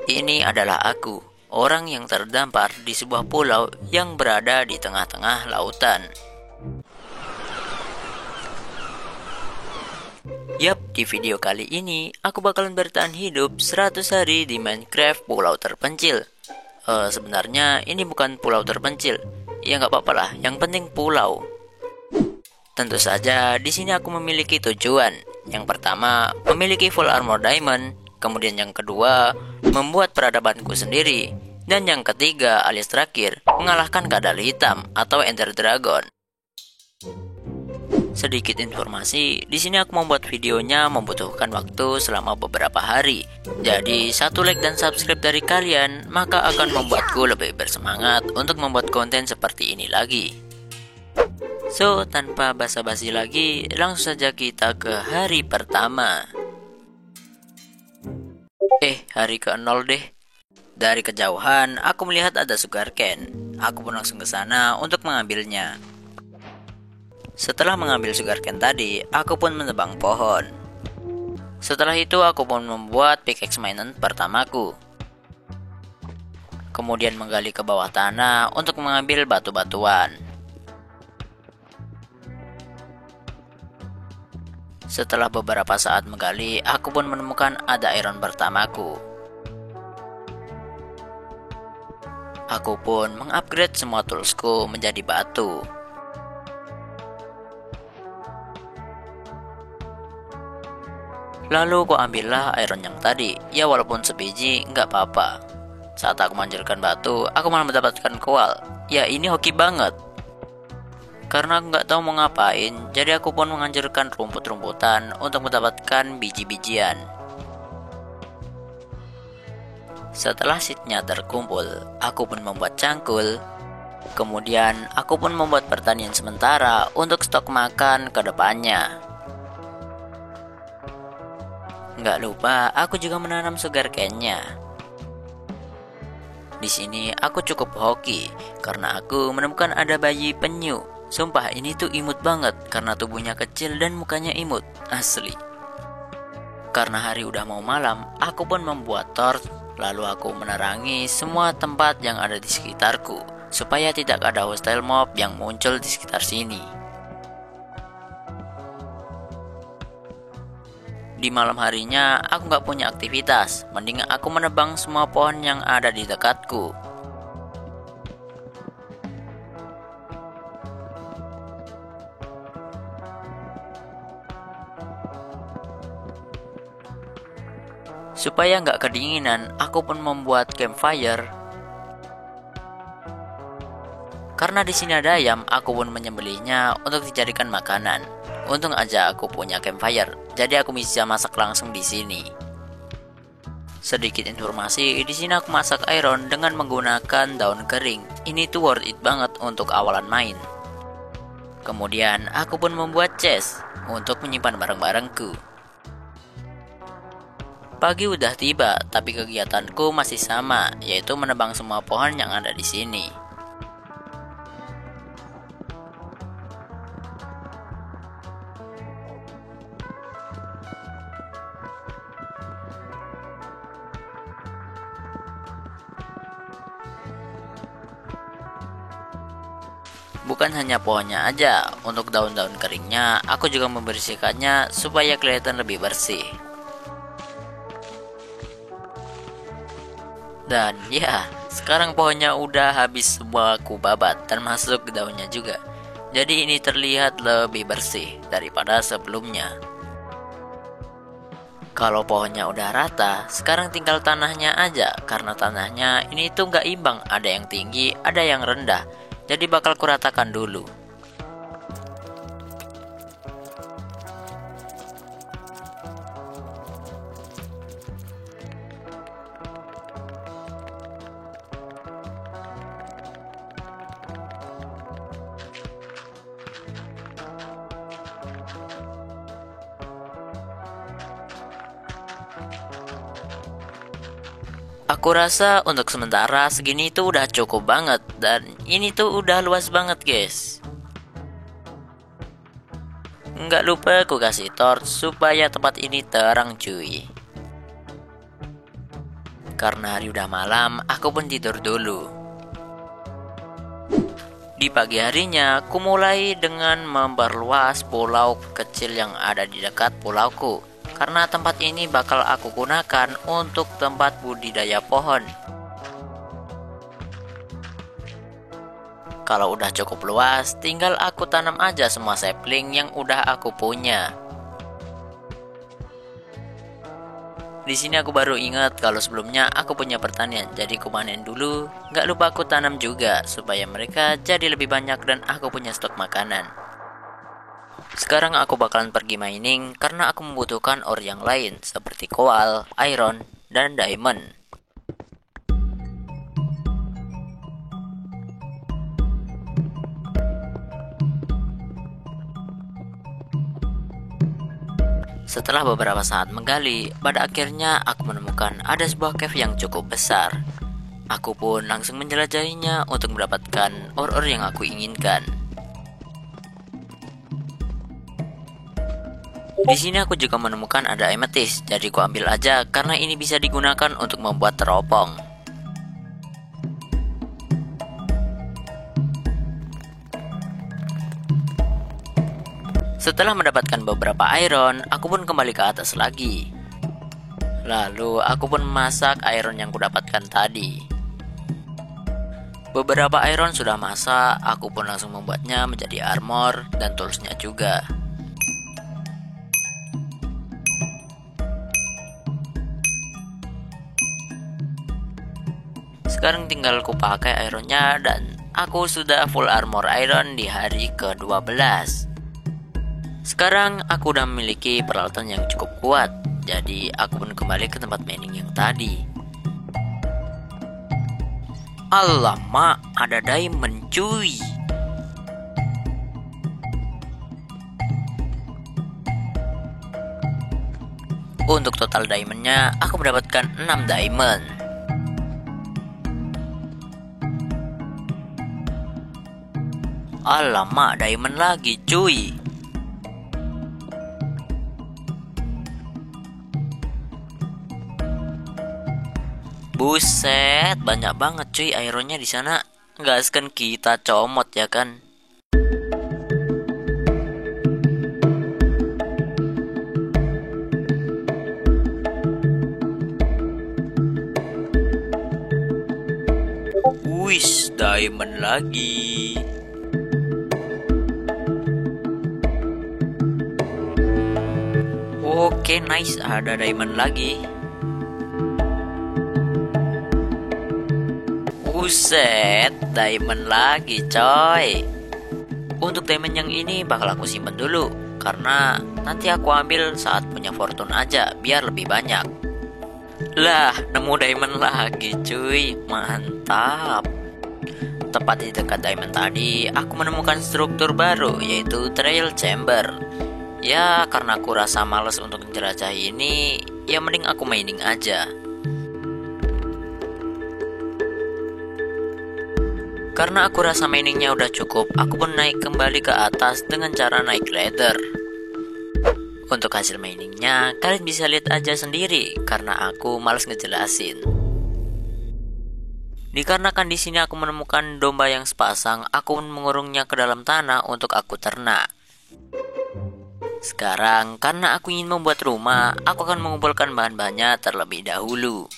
Ini adalah aku, orang yang terdampar di sebuah pulau yang berada di tengah-tengah lautan. Yap, di video kali ini aku bakalan bertahan hidup 100 hari di Minecraft Pulau Terpencil. Sebenarnya ini bukan pulau terpencil. Ya nggak apa-apa lah, yang penting pulau. Tentu saja di sini aku memiliki tujuan. Yang pertama, memiliki full armor diamond. Kemudian yang kedua, membuat peradabanku sendiri. Dan yang ketiga alias terakhir, mengalahkan kadal hitam atau Ender Dragon. Sedikit informasi, di sini aku membuat videonya membutuhkan waktu selama beberapa hari. Jadi, 1 like dan subscribe dari kalian, maka akan membuatku lebih bersemangat untuk membuat konten seperti ini lagi. So, tanpa basa-basi lagi, langsung saja kita ke hari pertama. Hari ke-0 deh. Dari kejauhan, aku melihat ada sugarcane. Aku pun langsung ke sana untuk mengambilnya. Setelah mengambil sugarcane tadi, aku pun menebang pohon. Setelah itu aku pun membuat pickaxe mainan pertamaku. Kemudian menggali ke bawah tanah untuk mengambil batu-batuan. Setelah beberapa saat menggali, aku pun menemukan ada iron pertamaku. Aku pun mengupgrade semua toolsku menjadi batu. Lalu aku ambillah iron yang tadi, ya walaupun sebiji nggak apa-apa. Saat aku menghancurkan batu, aku malah mendapatkan koal. Ya ini hoki banget. Karena aku nggak tahu mau ngapain, jadi aku pun menghancurkan rumput-rumputan untuk mendapatkan biji-bijian. Setelah seednya terkumpul, aku pun membuat cangkul. Kemudian aku pun membuat pertanian sementara untuk stok makan ke depannya. Nggak lupa, aku juga menanam sugarcane-nya. Di sini aku cukup hoki karena aku menemukan ada bayi penyu. Sumpah ini tuh imut banget karena tubuhnya kecil dan mukanya imut, asli. Karena hari udah mau malam, aku pun membuat torch, lalu aku menerangi semua tempat yang ada di sekitarku supaya tidak ada hostile mob yang muncul di sekitar sini. Di malam harinya aku nggak punya aktivitas, mending aku menebang semua pohon yang ada di dekatku. Supaya nggak kedinginan, aku pun membuat campfire. Karena di sini ada ayam, aku pun menyembelihnya untuk dijadikan makanan. Untung aja aku punya campfire, jadi aku bisa masak langsung di sini. Sedikit informasi, di sini aku masak iron dengan menggunakan daun kering. Ini tuh worth it banget untuk awalan main. Kemudian aku pun membuat chest untuk menyimpan barang-barangku. Pagi udah tiba, tapi kegiatanku masih sama, yaitu menebang semua pohon yang ada di sini. Bukan hanya pohonnya aja, untuk daun-daun keringnya aku juga membersihkannya supaya kelihatan lebih bersih. Dan ya, sekarang pohonnya udah habis semua aku babat, termasuk daunnya juga. Jadi ini terlihat lebih bersih daripada sebelumnya. Kalau pohonnya udah rata, sekarang tinggal tanahnya aja. Karena tanahnya ini tuh nggak imbang, ada yang tinggi, ada yang rendah. Jadi bakal kuratakan dulu. Aku rasa untuk sementara segini tuh udah cukup banget. Dan ini tuh udah luas banget guys. Nggak lupa aku kasih torch supaya tempat ini terang cuy. Karena hari udah malam, aku pun tidur dulu. Di pagi harinya, aku mulai dengan memperluas pulau kecil yang ada di dekat pulauku. Karena tempat ini bakal aku gunakan untuk tempat budidaya pohon. Kalau udah cukup luas, tinggal aku tanam aja semua sapling yang udah aku punya. Di sini aku baru ingat kalau sebelumnya aku punya pertanian, jadi aku panen dulu. Gak lupa aku tanam juga supaya mereka jadi lebih banyak dan aku punya stok makanan. Sekarang aku bakalan pergi mining karena aku membutuhkan ore yang lain seperti koal, iron, dan diamond. Setelah beberapa saat menggali, pada akhirnya aku menemukan ada sebuah cave yang cukup besar. Aku pun langsung menjelajahinya untuk mendapatkan ore-ore yang aku inginkan. Di sini aku juga menemukan ada amethyst, jadi aku ambil aja karena ini bisa digunakan untuk membuat teropong. Setelah mendapatkan beberapa iron, aku pun kembali ke atas lagi. Lalu aku pun memasak iron yang kudapatkan tadi. Beberapa iron sudah masak, aku pun langsung membuatnya menjadi armor dan toolsnya juga. Sekarang tinggal ku pakai ironnya dan aku sudah full armor iron di hari ke-12. Sekarang aku udah memiliki peralatan yang cukup kuat, jadi aku pun kembali ke tempat mining yang tadi. Alamak, ada diamond cuy. Untuk total diamondnya, aku mendapatkan 6 diamond. Alamak, diamond lagi cuy. Buset, banyak banget cuy ironnya di sana. Gaskan kita comot ya kan. Wis, diamond lagi. Oke, nice, ada diamond lagi. Buset, diamond lagi coy. Untuk diamond yang ini bakal aku simpen dulu, karena nanti aku ambil saat punya fortune aja, biar lebih banyak. Lah, nemu diamond lagi cuy, mantap. Tepat di dekat diamond tadi, aku menemukan struktur baru, yaitu trail chamber. Ya, karena aku rasa males untuk menjelajahi ini, ya mending aku mining aja. Karena aku rasa miningnya udah cukup, aku pun naik kembali ke atas dengan cara naik ladder. Untuk hasil miningnya, kalian bisa lihat aja sendiri, karena aku males ngejelasin. Dikarenakan di sini aku menemukan domba yang sepasang, aku pun mengurungnya ke dalam tanah untuk aku ternak. Sekarang, karena aku ingin membuat rumah, aku akan mengumpulkan bahan-bahannya terlebih dahulu.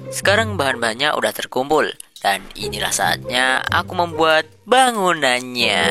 Sekarang bahan-bahannya udah terkumpul, dan inilah saatnya aku membuat bangunannya.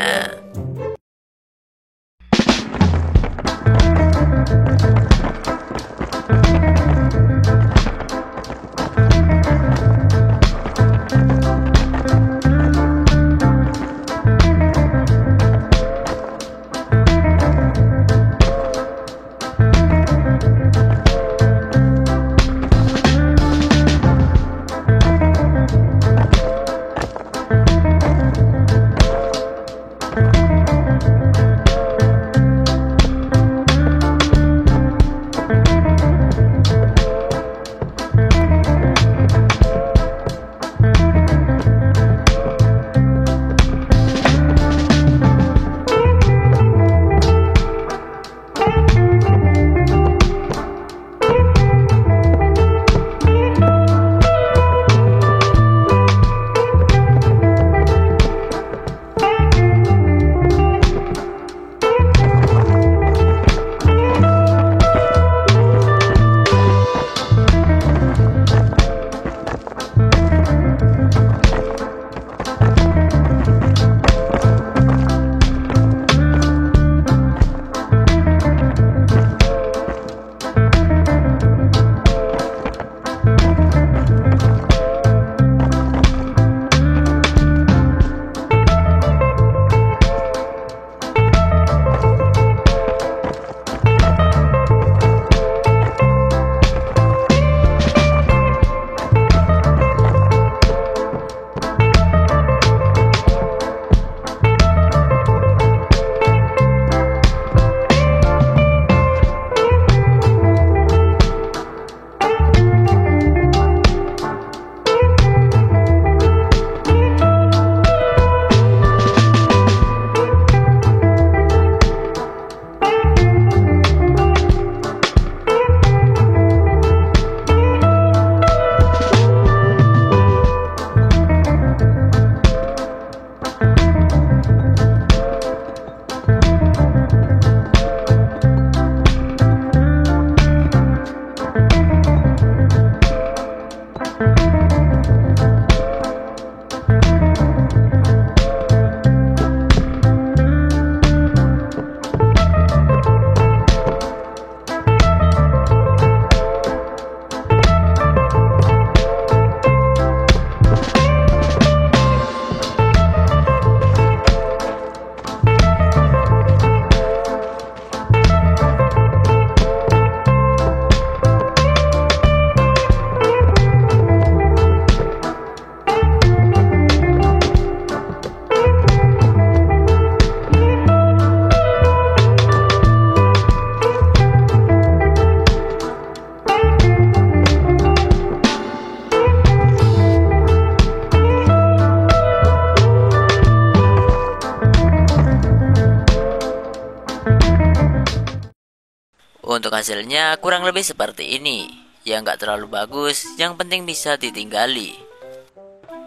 Untuk hasilnya kurang lebih seperti ini. Ya nggak terlalu bagus, yang penting bisa ditinggali.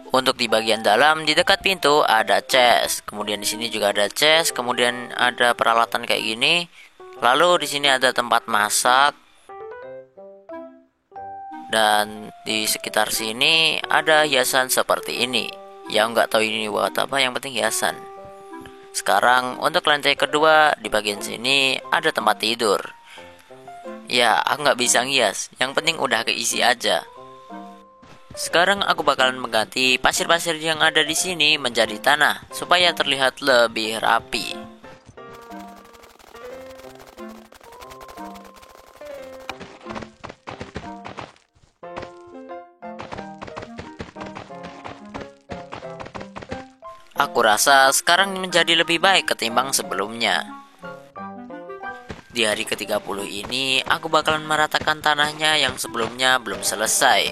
Untuk di bagian dalam di dekat pintu ada chest, kemudian di sini juga ada chest, kemudian ada peralatan kayak gini. Lalu di sini ada tempat masak. Dan di sekitar sini ada hiasan seperti ini. Yang nggak tahu ini buat apa, yang penting hiasan. Sekarang untuk lantai kedua di bagian sini ada tempat tidur. Ya, aku nggak bisa ngias, yang penting udah keisi aja. Sekarang aku bakalan mengganti pasir-pasir yang ada di sini menjadi tanah supaya terlihat lebih rapi. Aku rasa sekarang menjadi lebih baik ketimbang sebelumnya. Di hari ke-30 ini, aku bakalan meratakan tanahnya yang sebelumnya belum selesai.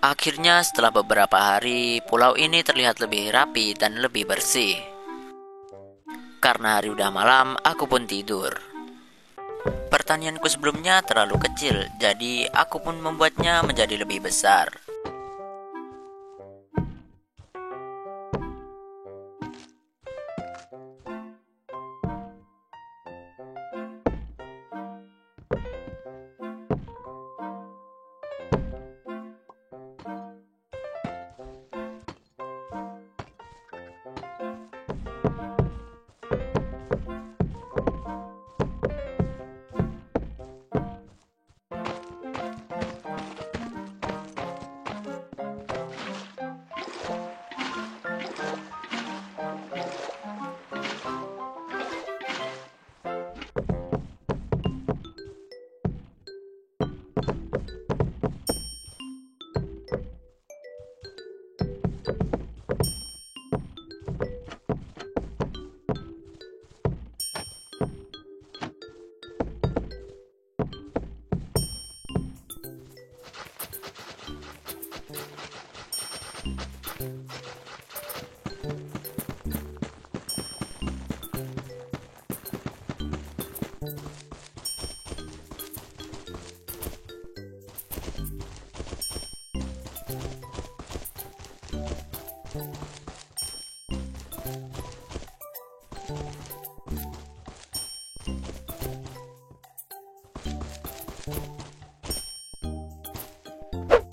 Akhirnya setelah beberapa hari, pulau ini terlihat lebih rapi dan lebih bersih. Karena hari udah malam, aku pun tidur. Pertanianku sebelumnya terlalu kecil, jadi aku pun membuatnya menjadi lebih besar.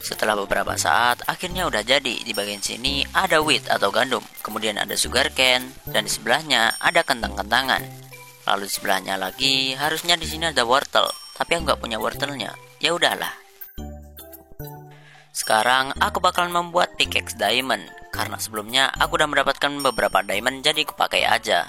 Setelah beberapa saat, akhirnya udah jadi. Di bagian sini ada wheat atau gandum, kemudian ada sugar cane, dan di sebelahnya ada kentang-kentangan. Lalu di sebelahnya lagi, harusnya di sini ada wortel, tapi aku nggak punya wortelnya. Ya udahlah. Sekarang aku bakalan membuat pickaxe diamond, karena sebelumnya aku udah mendapatkan beberapa diamond, jadi aku pakai aja.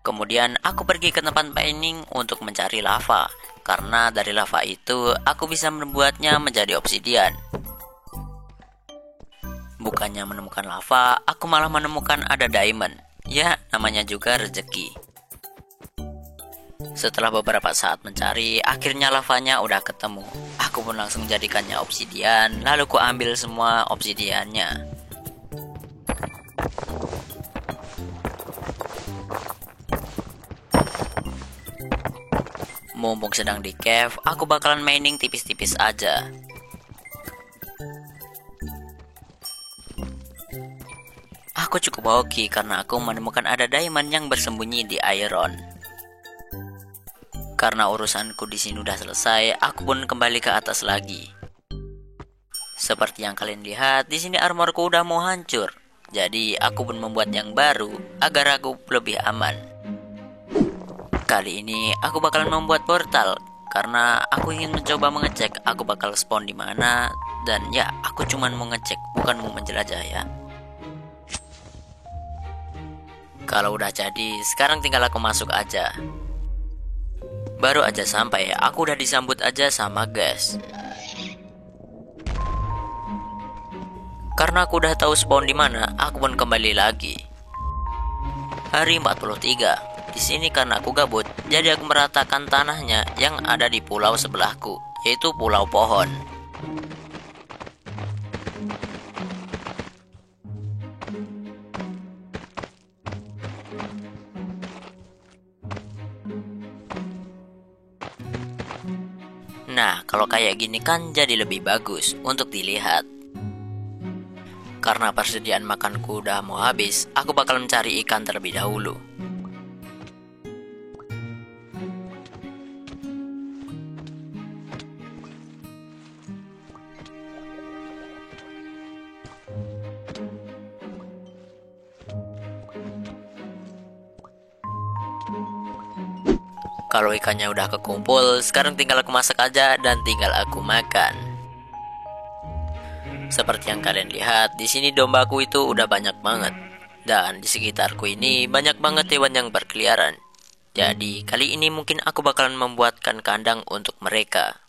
Kemudian aku pergi ke tempat mining untuk mencari lava. Karena dari lava itu aku bisa membuatnya menjadi obsidian. Bukannya menemukan lava, aku malah menemukan ada diamond. Ya, namanya juga rezeki. Setelah beberapa saat mencari, akhirnya lavanya udah ketemu. Aku pun langsung jadikannya obsidian, lalu ku ambil semua obsidiannya. Mumpung sedang di cave, aku bakalan mining tipis-tipis aja. Aku cukup hoki karena aku menemukan ada diamond yang bersembunyi di iron. Karena urusanku di sini udah selesai, aku pun kembali ke atas lagi. Seperti yang kalian lihat, di sini armorku udah mau hancur. Jadi aku pun membuat yang baru agar aku lebih aman. Kali ini aku bakalan membuat portal karena aku ingin mencoba mengecek aku bakal spawn di mana, dan ya aku cuman mau ngecek, bukan mau menjelajah ya. Kalau udah jadi, sekarang tinggal aku masuk aja. Baru aja sampai, aku udah disambut aja sama guys. Karena aku udah tahu spawn di mana, aku pun kembali lagi. Hari 43. Di sini karena aku gabut, jadi aku meratakan tanahnya yang ada di pulau sebelahku, yaitu Pulau Pohon. Nah, kalau kayak gini kan jadi lebih bagus untuk dilihat. Karena persediaan makanku udah mau habis, aku bakal mencari ikan terlebih dahulu. Kalau ikannya udah kekumpul, sekarang tinggal aku masak aja dan tinggal aku makan. Seperti yang kalian lihat, di sini dombaku itu udah banyak banget. Dan di sekitarku ini banyak banget hewan yang berkeliaran. Jadi, kali ini mungkin aku bakalan membuatkan kandang untuk mereka.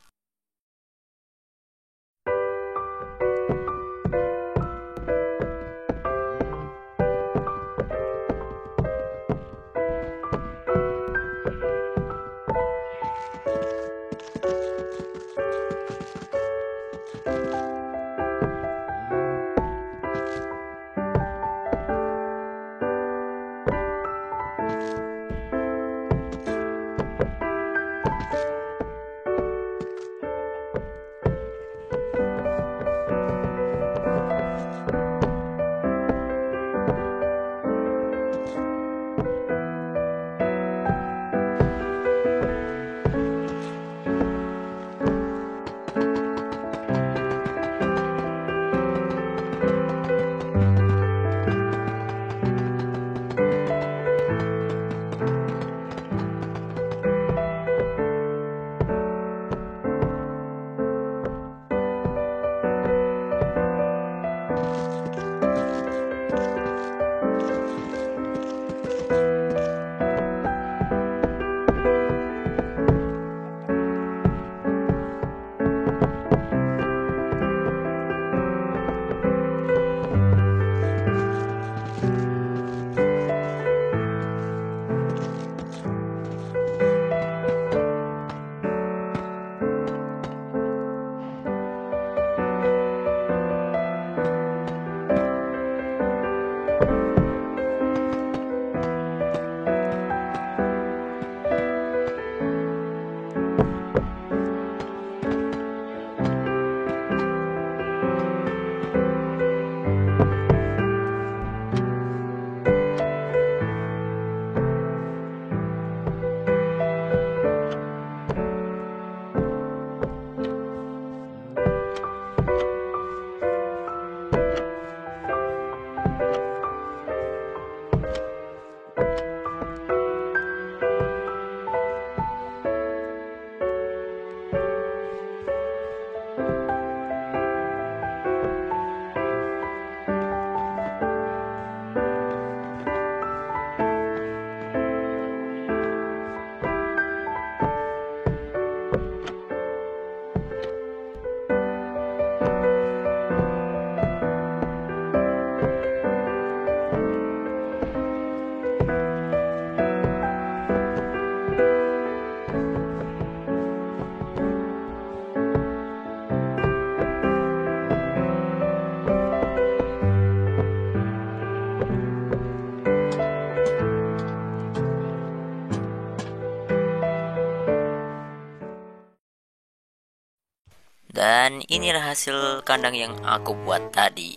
Dan inilah hasil kandang yang aku buat tadi.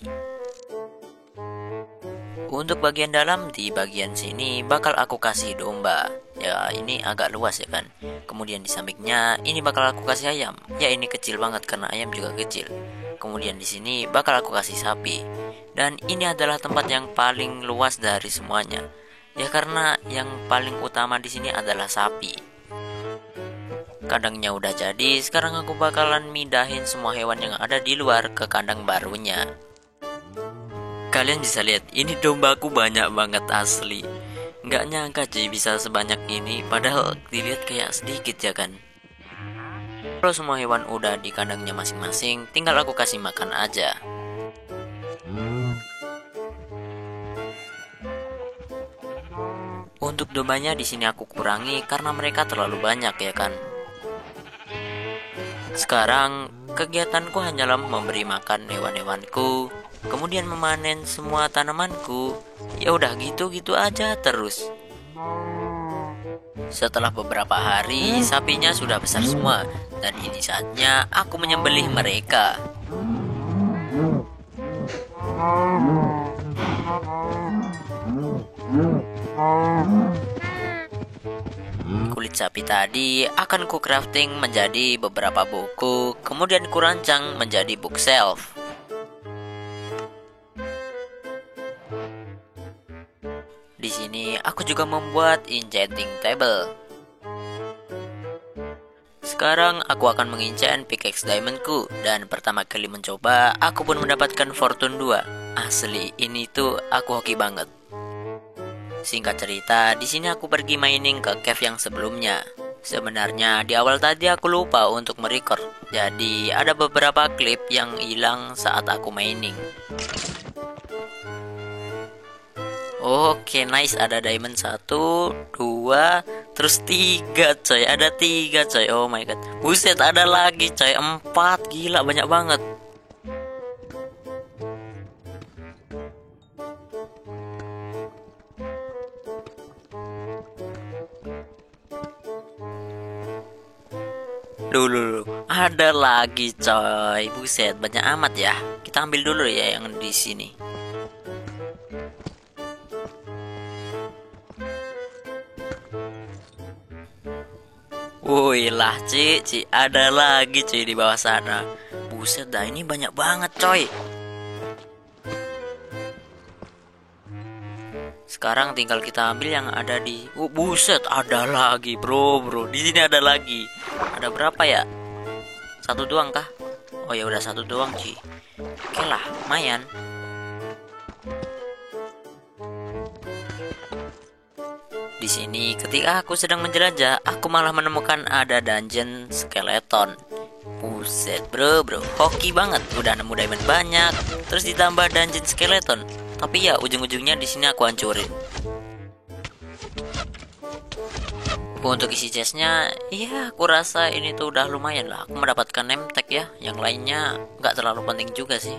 Untuk bagian dalam, di bagian sini bakal aku kasih domba. Ya, ini agak luas ya kan. Kemudian di sampingnya ini bakal aku kasih ayam. Ya, ini kecil banget karena ayam juga kecil. Kemudian di sini bakal aku kasih sapi. Dan ini adalah tempat yang paling luas dari semuanya. Ya, karena yang paling utama di sini adalah sapi. Kandangnya udah jadi, sekarang aku bakalan mindahin semua hewan yang ada di luar ke kandang barunya. Kalian bisa lihat, ini dombaku banyak banget asli. Nggak nyangka sih bisa sebanyak ini, padahal dilihat kayak sedikit ya kan. Kalau semua hewan udah di kandangnya masing-masing, tinggal aku kasih makan aja. Untuk dombanya di sini aku kurangi karena mereka terlalu banyak ya kan. Sekarang kegiatanku hanyalah memberi makan hewan-hewanku, kemudian memanen semua tanamanku. Ya udah gitu-gitu aja terus. Setelah beberapa hari, sapinya sudah besar semua. Dan ini saatnya aku menyembelih mereka. Kulit sapi tadi akan ku crafting menjadi beberapa buku, kemudian ku rancang menjadi bookshelf. Di sini aku juga membuat enchanting table. Sekarang aku akan mengenchant pickaxe diamondku, dan pertama kali mencoba aku pun mendapatkan fortune 2. Asli, ini tuh aku hoki banget. Singkat cerita, di sini aku pergi mining ke cave yang sebelumnya. Sebenarnya di awal tadi aku lupa untuk merecord, jadi ada beberapa klip yang hilang saat aku mining. Oke, nice, ada diamond 1, 2, terus 3 coy, ada 3 coy, oh my god. Buset, ada lagi coy, 4, gila banyak banget. Dulu, ada lagi coy, buset, banyak amat ya. Kita ambil dulu ya yang di sini. Woi lah Ci, ada lagi cuy di bawah sana. Buset dah, ini banyak banget coy. Sekarang tinggal kita ambil yang ada di. Buset, ada lagi bro. Di sini ada lagi. Ada berapa ya? 1 doang kah? Oh ya udah 1 doang Ci. Oke lah, lumayan. Di sini ketika aku sedang menjelajah, aku malah menemukan ada dungeon skeleton. Buset bro, hoki banget. Udah nemu diamond banyak, terus ditambah dungeon skeleton. Tapi ya ujung-ujungnya di sini aku hancurin. Untuk isi chestnya, ya aku rasa ini tuh udah lumayan lah. Aku mendapatkan name tag ya, yang lainnya nggak terlalu penting juga sih.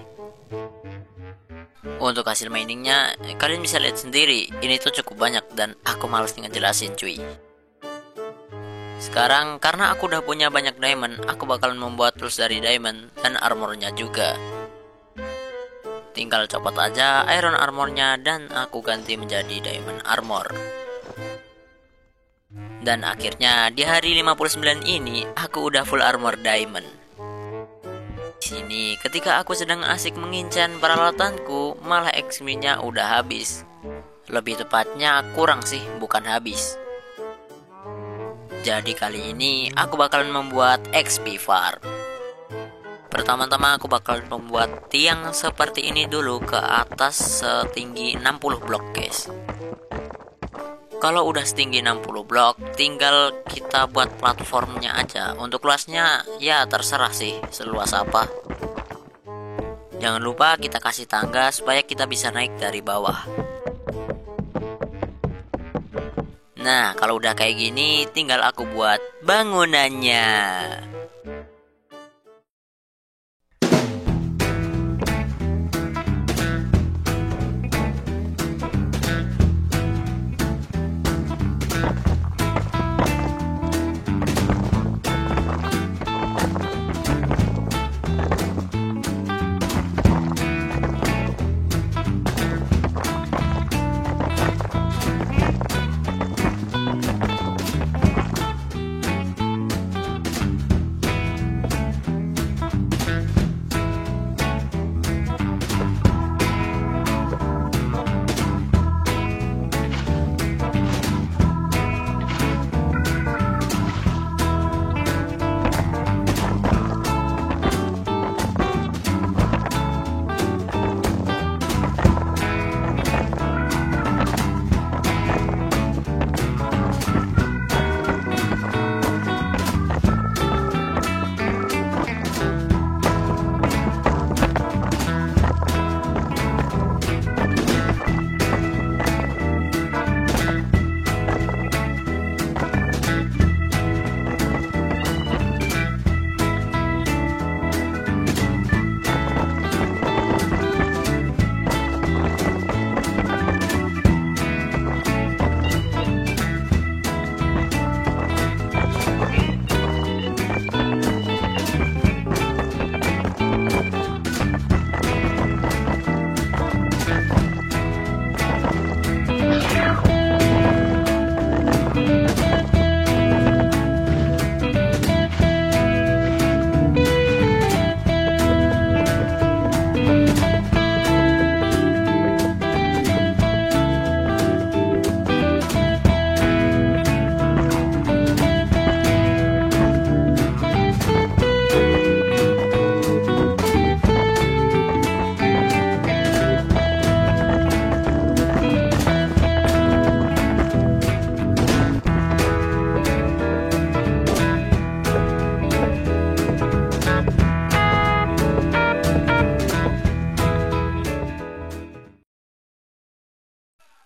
Untuk hasil miningnya, kalian bisa lihat sendiri, ini tuh cukup banyak dan aku males ngejelasin cuy. Sekarang karena aku udah punya banyak diamond, aku bakalan membuat tools dari diamond dan armornya juga. Tinggal copot aja iron armornya dan aku ganti menjadi diamond armor. Dan akhirnya di hari 59 ini aku udah full armor diamond. Sini ketika aku sedang asik mengincan peralatanku, malah XP-nya udah habis. Lebih tepatnya kurang sih, bukan habis. Jadi kali ini aku bakalan membuat XP farm. Pertama-tama aku bakalan membuat tiang seperti ini dulu ke atas setinggi 60 blok guys. Kalau udah setinggi 60 blok, tinggal kita buat platformnya aja. Untuk luasnya ya terserah sih, seluas apa. Jangan lupa kita kasih tangga supaya kita bisa naik dari bawah. Nah, kalau udah kayak gini, tinggal aku buat bangunannya.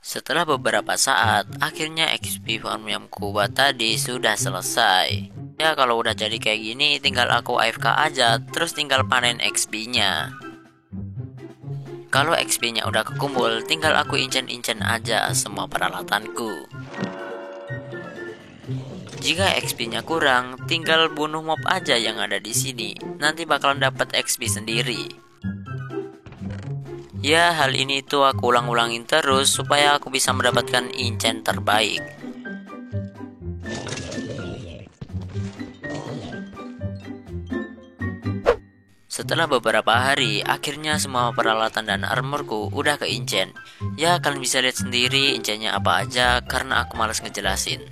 Setelah beberapa saat, akhirnya XP farm yang kubuat tadi sudah selesai. Ya kalau udah jadi kayak gini, tinggal aku AFK aja, terus tinggal panen XP-nya. Kalau XP-nya udah kekumpul, tinggal aku incen-incen aja semua peralatanku. Jika XP-nya kurang, tinggal bunuh mob aja yang ada di sini. Nanti bakalan dapat XP sendiri. Ya, hal ini tuh aku ulang-ulangin terus supaya aku bisa mendapatkan enchant terbaik. Setelah beberapa hari, akhirnya semua peralatan dan armorku udah ke enchant. Ya, kalian bisa lihat sendiri enchantnya apa aja karena aku males ngejelasin.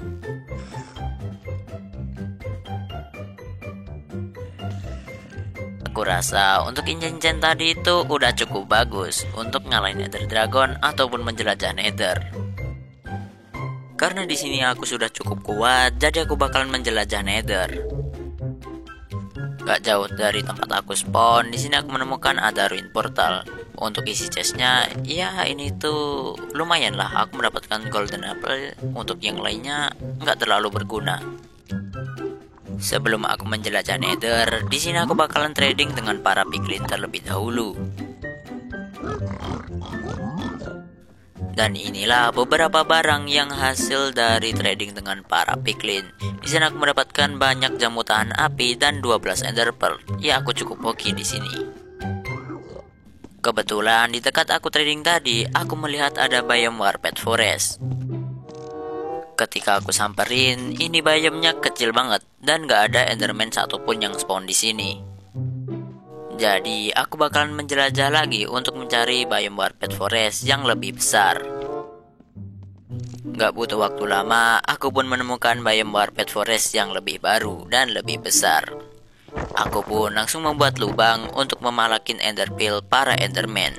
Aku rasa untuk enchant tadi itu udah cukup bagus untuk ngalahin Nether Dragon ataupun menjelajah Nether. Karena di sini aku sudah cukup kuat, jadi aku bakalan menjelajah Nether. Gak jauh dari tempat aku spawn, di sini aku menemukan ada ruin portal. Untuk isi chestnya, ya ini tuh lumayan lah. Aku mendapatkan golden apple. Untuk yang lainnya nggak terlalu berguna. Sebelum aku menjelajah Nether, di sini aku bakalan trading dengan para piglin terlebih dahulu. Dan inilah beberapa barang yang hasil dari trading dengan para piglin. Di sini aku mendapatkan banyak jamu tahan api dan 12 ender pearl. Ya aku cukup hoki di sini. Kebetulan di dekat aku trading tadi, aku melihat ada biome warped forest. Ketika aku samperin, ini biomnya kecil banget dan gak ada enderman satupun yang spawn di sini. Jadi aku bakalan menjelajah lagi untuk mencari biome warped forest yang lebih besar. Gak butuh waktu lama, aku pun menemukan biome warped forest yang lebih baru dan lebih besar. Aku pun langsung membuat lubang untuk memalakin ender pearl para enderman.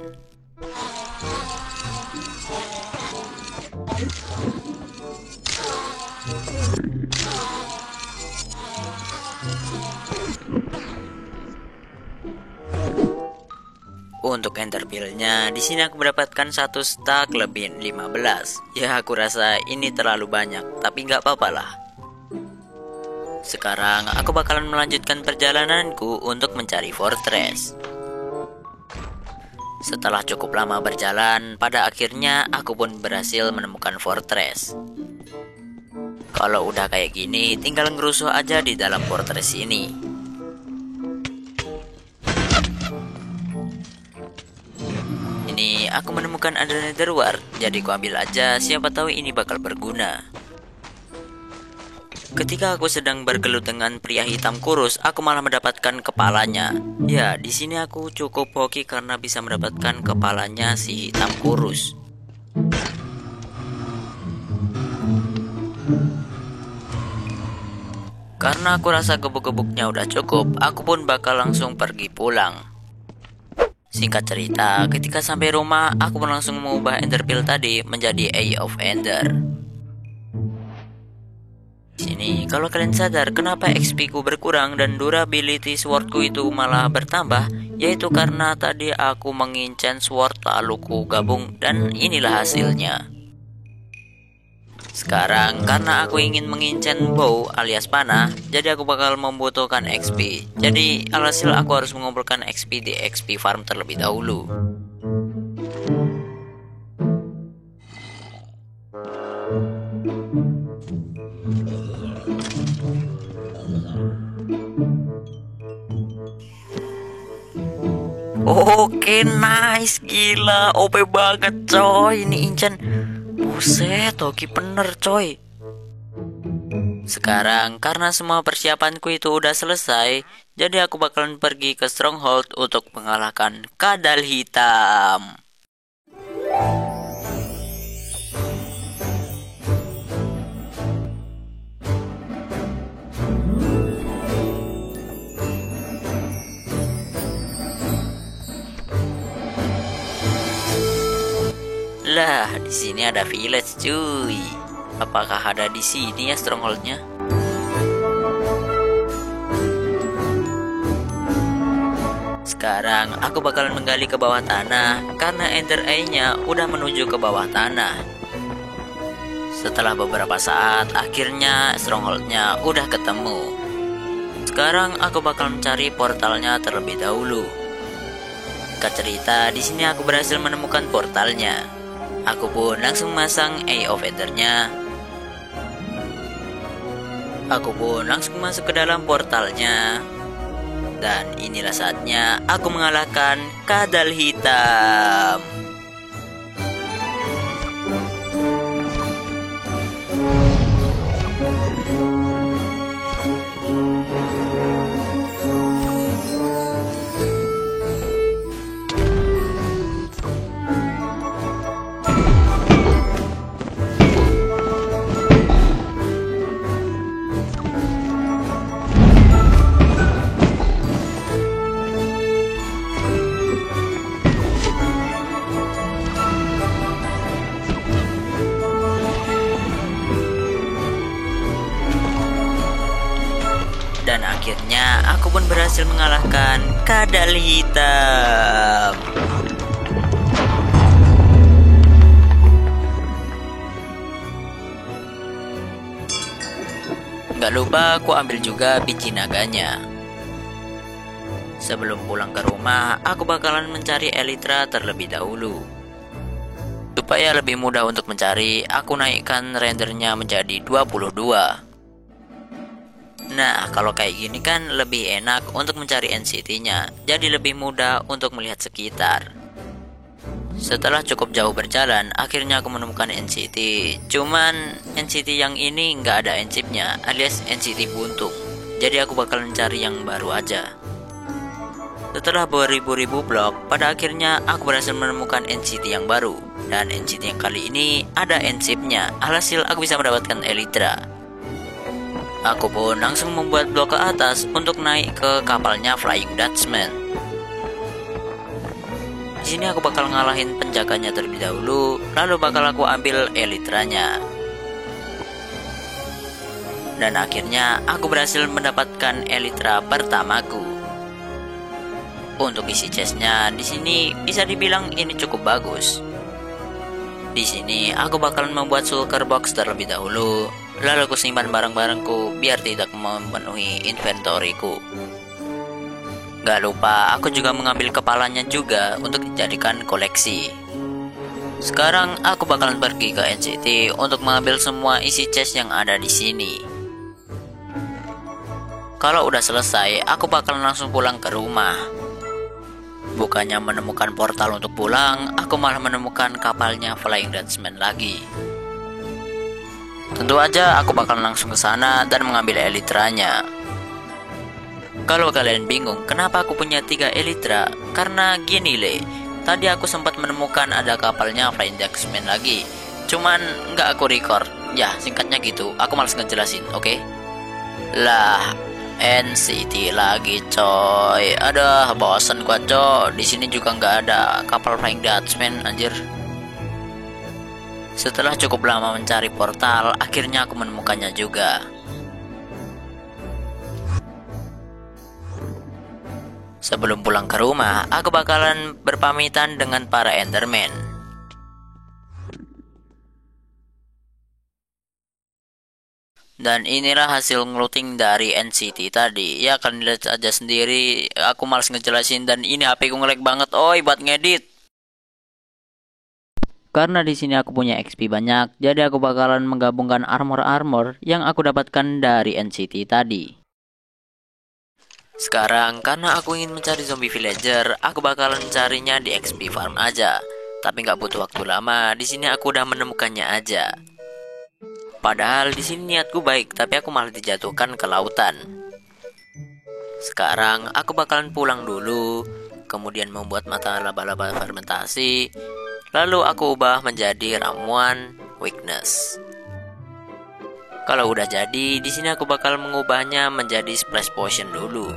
Untuk ender pearl-nya, di sini aku mendapatkan satu stack lebih 15. Ya aku rasa ini terlalu banyak, tapi nggak apa-apa lah. Sekarang aku bakalan melanjutkan perjalananku untuk mencari fortress. Setelah cukup lama berjalan, pada akhirnya aku pun berhasil menemukan fortress. Kalau udah kayak gini, tinggal ngerusuh aja di dalam fortress ini. Ini aku menemukan ada nether wart, jadi ku ambil aja, siapa tahu ini bakal berguna. Ketika aku sedang bergelut dengan pria hitam kurus, aku malah mendapatkan kepalanya. Ya, di sini aku cukup hoki karena bisa mendapatkan kepalanya si hitam kurus. Karena aku rasa gebuk-gebuknya udah cukup, aku pun bakal langsung pergi pulang. Singkat cerita, ketika sampai rumah, aku pun langsung mengubah ender pearl tadi menjadi Eye of Ender. Sini, kalau kalian sadar kenapa XP ku berkurang dan durability swordku itu malah bertambah, yaitu karena tadi aku mengincan sword lalu ku gabung dan inilah hasilnya. Sekarang karena aku ingin mengincan bow alias panah, jadi aku bakal membutuhkan XP. Jadi alhasil aku harus mengumpulkan XP di XP farm terlebih dahulu. Oke, nice, gila, OP banget coy, ini Inchan. Buset, hoki bener coy. Sekarang karena semua persiapanku itu udah selesai, jadi aku bakalan pergi ke stronghold untuk mengalahkan kadal hitam. Lah, di sini ada village cuy. Apakah ada di sini ya strongholdnya? Sekarang aku bakalan menggali ke bawah tanah karena ender eye-nya udah menuju ke bawah tanah. Setelah beberapa saat, akhirnya strongholdnya udah ketemu. Sekarang aku bakal mencari portalnya terlebih dahulu. Singkat cerita, di sini aku berhasil menemukan portalnya. Aku pun langsung masang Eye of Ether-nya. Aku pun langsung masuk ke dalam portalnya. Dan inilah saatnya aku mengalahkan kadal hitam. Dan akhirnya aku pun berhasil mengalahkan kadal hitam. Gak lupa aku ambil juga biji naganya. Sebelum pulang ke rumah, aku bakalan mencari Elytra terlebih dahulu. Supaya lebih mudah untuk mencari, aku naikkan rendernya menjadi 22. Nah, kalau kayak gini kan lebih enak untuk mencari NCT-nya, jadi lebih mudah untuk melihat sekitar. Setelah cukup jauh berjalan, akhirnya aku menemukan NCT. Cuman NCT yang ini nggak ada enzipnya, alias NCT buntung. Jadi aku bakal mencari yang baru aja. Setelah beribu-ribu blok, pada akhirnya aku berhasil menemukan NCT yang baru. Dan NCT yang kali ini ada enzipnya, alhasil aku bisa mendapatkan Elytra. Aku pun langsung membuat blok ke atas untuk naik ke kapalnya Flying Dutchman. Di sini aku bakal ngalahin penjaganya terlebih dahulu, lalu bakal aku ambil Elytranya. Dan akhirnya aku berhasil mendapatkan Elytra pertamaku. Untuk isi chestnya di sini bisa dibilang ini cukup bagus. Di sini aku bakalan membuat shulker box terlebih dahulu. Lalu aku simpan barang-barangku biar tidak memenuhi inventoriku. Gak lupa aku juga mengambil kepalanya juga untuk dijadikan koleksi. Sekarang aku bakalan pergi ke NCT untuk mengambil semua isi chest yang ada di sini. Kalau udah selesai, aku bakalan langsung pulang ke rumah. Bukannya menemukan portal untuk pulang, aku malah menemukan kapalnya Flying Dutchman lagi. Tentu aja aku bakal langsung ke sana dan mengambil Elytranya. Kalau kalian bingung kenapa aku punya 3 Elytra, karena gini le, tadi aku sempat menemukan ada kapalnya Flying Dutchman lagi. Cuman nggak aku record. Ya singkatnya gitu, aku malas ngejelasin, oke? Lah, NCT lagi coy. Aduh, bosan gua coy. Di sini juga nggak ada kapal Flying Dutchman anjir. Setelah cukup lama mencari portal, akhirnya aku menemukannya juga. Sebelum pulang ke rumah, aku bakalan berpamitan dengan para Enderman. Dan inilah hasil ngelooting dari NCT tadi. Ya kalian lihat aja sendiri, aku malas ngejelasin dan ini HP ku nge-lag banget oi buat ngedit. Karena di sini aku punya XP banyak, jadi aku bakalan menggabungkan armor-armor yang aku dapatkan dari NCT tadi. Sekarang karena aku ingin mencari zombie villager, aku bakalan mencarinya di XP farm aja. Tapi nggak butuh waktu lama, di sini aku udah menemukannya aja. Padahal di sini niatku baik, tapi aku malah dijatuhkan ke lautan. Sekarang aku bakalan pulang dulu, kemudian membuat mata laba-laba fermentasi. Lalu aku ubah menjadi ramuan weakness. Kalau udah jadi, di sini aku bakal mengubahnya menjadi splash potion dulu.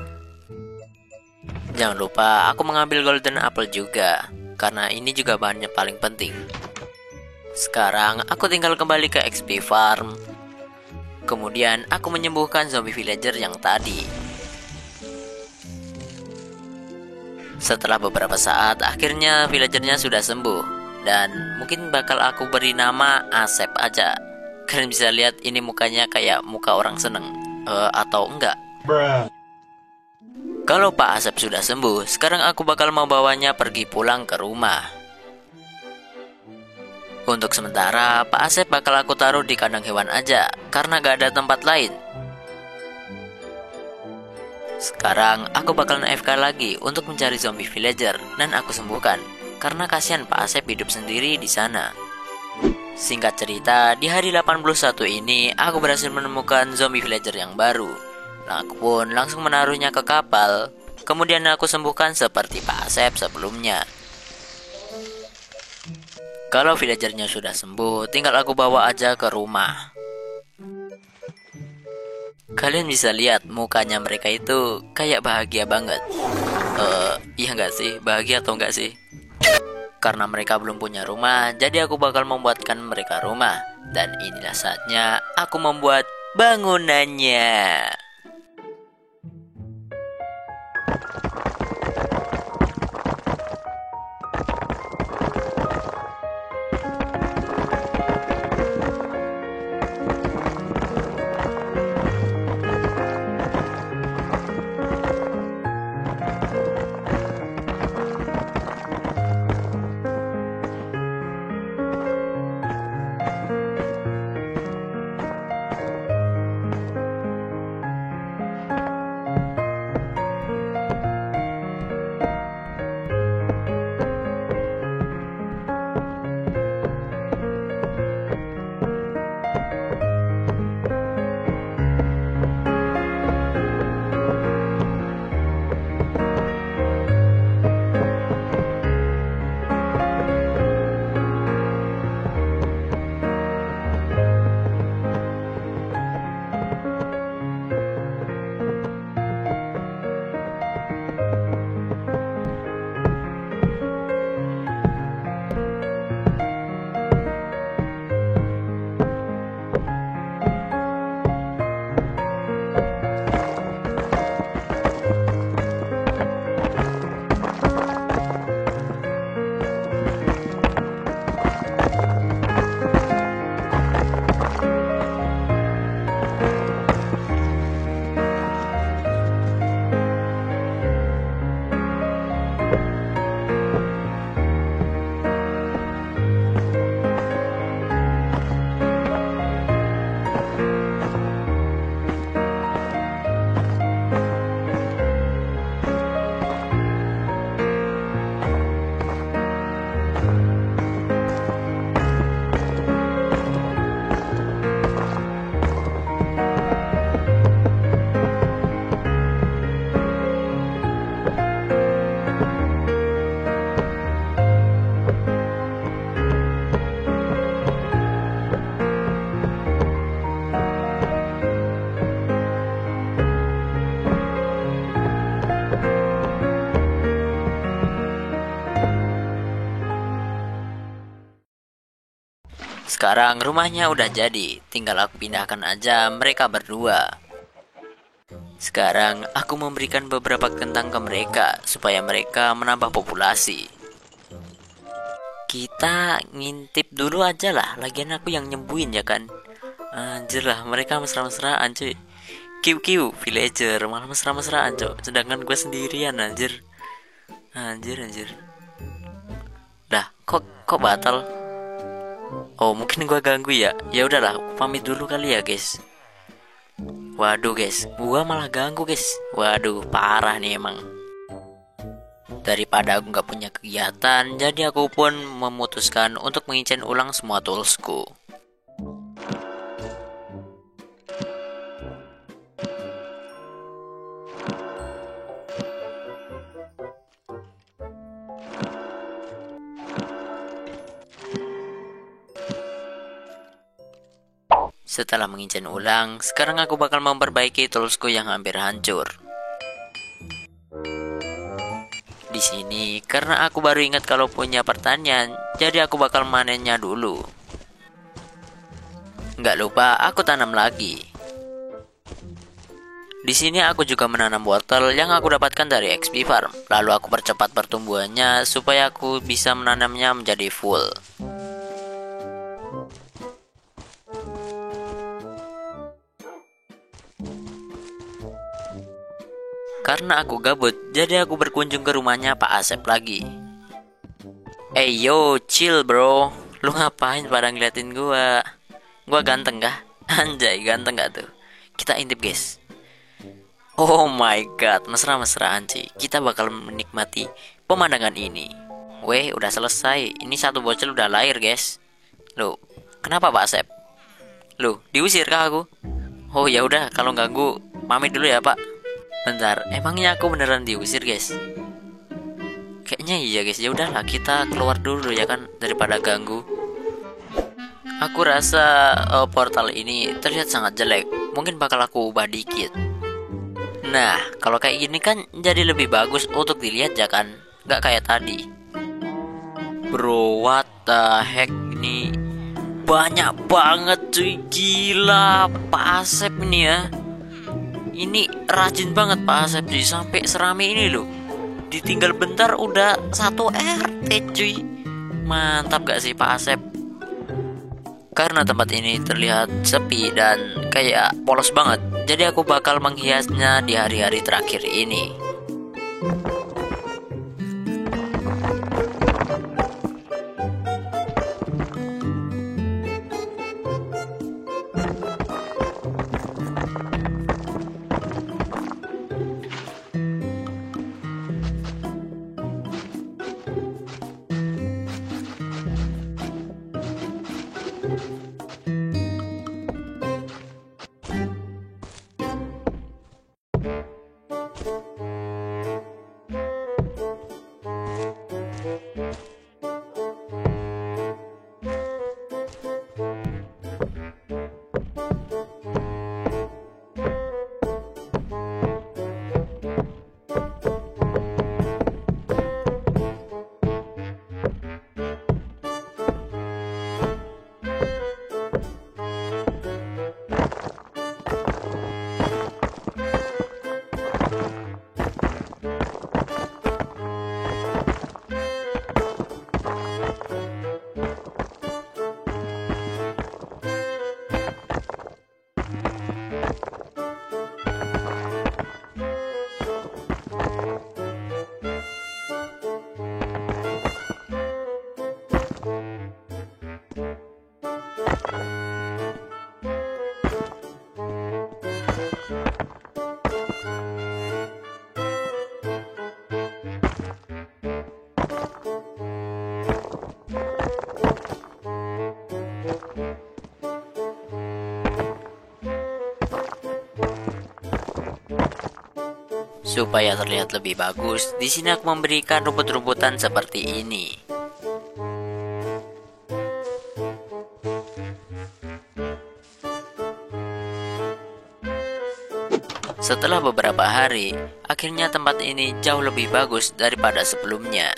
Jangan lupa aku mengambil golden apple juga, karena ini juga bahannya paling penting. Sekarang aku tinggal kembali ke XP farm. Kemudian aku menyembuhkan zombie villager yang tadi. Setelah beberapa saat, akhirnya villagernya sudah sembuh. Dan mungkin bakal aku beri nama Asep aja. Kalian bisa lihat ini mukanya kayak muka orang seneng, atau enggak? Kalau Pak Asep sudah sembuh, sekarang aku bakal membawanya pergi pulang ke rumah. Untuk sementara, Pak Asep bakal aku taruh di kandang hewan aja, karena gak ada tempat lain. Sekarang, aku bakalan AFK lagi untuk mencari zombie villager, dan aku sembuhkan, karena kasihan Pak Asep hidup sendiri di sana. Singkat cerita, di hari 81 ini, aku berhasil menemukan zombie villager yang baru. Aku pun langsung menaruhnya ke kapal, kemudian aku sembuhkan seperti Pak Asep sebelumnya. Kalau villagernya sudah sembuh, tinggal aku bawa aja ke rumah. Kalian bisa lihat mukanya mereka itu kayak bahagia banget. Iya nggak sih? Bahagia atau nggak sih? Karena mereka belum punya rumah, jadi aku bakal membuatkan mereka rumah. Dan inilah saatnya aku membuat bangunannya. Sekarang rumahnya udah jadi, tinggal aku pindahkan aja mereka berdua. Sekarang aku memberikan beberapa kentang ke mereka supaya mereka menambah populasi. Kita ngintip dulu aja lah, lagian aku yang nyembuhin ya kan. Anjir lah, mereka mesra-mesraan cuy. QQ villager malah mesra-mesraan cuy, sedangkan gue sendirian anjir. Anjir. Dah, kok batal? Oh, mungkin gua ganggu ya. Ya udahlah, pamit dulu kali ya, guys. Waduh, guys, gua malah ganggu, guys. Waduh, parah nih emang. Daripada aku nggak punya kegiatan, jadi aku pun memutuskan untuk mengincin ulang semua toolsku. Setelah mengincin ulang, sekarang aku bakal memperbaiki toolsku yang hampir hancur. Di sini, karena aku baru ingat kalau punya pertanian, jadi aku bakal manennya dulu. Nggak lupa, aku tanam lagi. Di sini aku juga menanam wortel yang aku dapatkan dari XP Farm. Lalu aku percepat pertumbuhannya supaya aku bisa menanamnya menjadi full. Karena aku gabut, jadi aku berkunjung ke rumahnya Pak Asep lagi. Yo, chill bro. Lu ngapain pada ngeliatin gua? Gua ganteng kah? Anjay, ganteng gak tuh? Kita intip guys. Oh my god, mesra-mesraan sih. Kita bakal menikmati pemandangan ini. Weh, udah selesai. Ini satu bocil udah lahir guys. Loh, kenapa Pak Asep? Loh, diusir kah aku? Oh ya udah, kalau ganggu pamit dulu ya Pak. Bentar, emangnya aku beneran diusir guys? Kayaknya iya guys. Ya udahlah, kita keluar dulu ya kan, daripada ganggu. Aku rasa portal ini terlihat sangat jelek. Mungkin bakal aku ubah dikit. Nah, kalau kayak gini kan jadi lebih bagus untuk dilihat ya kan? Gak kayak tadi. Bro, what the heck ini? Banyak banget cuy, gila Pak Asep ini ya. Ini rajin banget Pak Asep cuy, sampai serami ini loh. Ditinggal bentar udah 1 RT cuy. Mantap gak sih Pak Asep? Karena tempat ini terlihat sepi dan kayak polos banget, jadi aku bakal menghiasnya di hari-hari terakhir ini. Supaya terlihat lebih bagus, di sini aku memberikan rumput-rumputan seperti ini. Setelah beberapa hari, akhirnya tempat ini jauh lebih bagus daripada sebelumnya.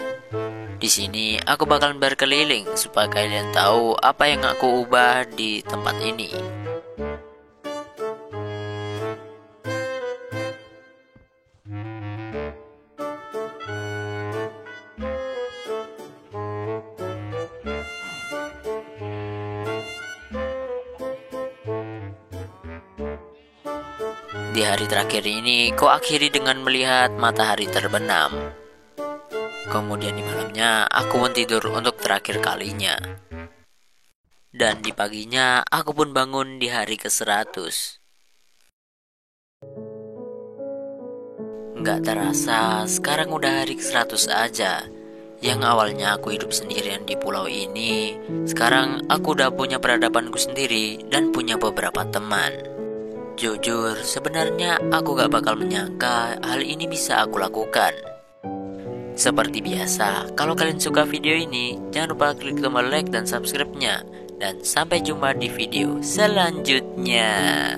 Di sini aku bakalan berkeliling supaya kalian tahu apa yang aku ubah di tempat ini. Di hari terakhir ini, kau akhiri dengan melihat matahari terbenam. Kemudian di malamnya, aku pun tidur untuk terakhir kalinya. Dan di paginya, aku pun bangun di hari ke-100. Nggak terasa, sekarang udah hari ke-100 aja. Yang awalnya aku hidup sendirian di pulau ini, sekarang aku udah punya peradabanku sendiri dan punya beberapa teman. Jujur, sebenarnya aku gak bakal menyangka hal ini bisa aku lakukan. Seperti biasa, kalau kalian suka video ini, jangan lupa klik tombol like dan subscribe-nya. Dan sampai jumpa di video selanjutnya.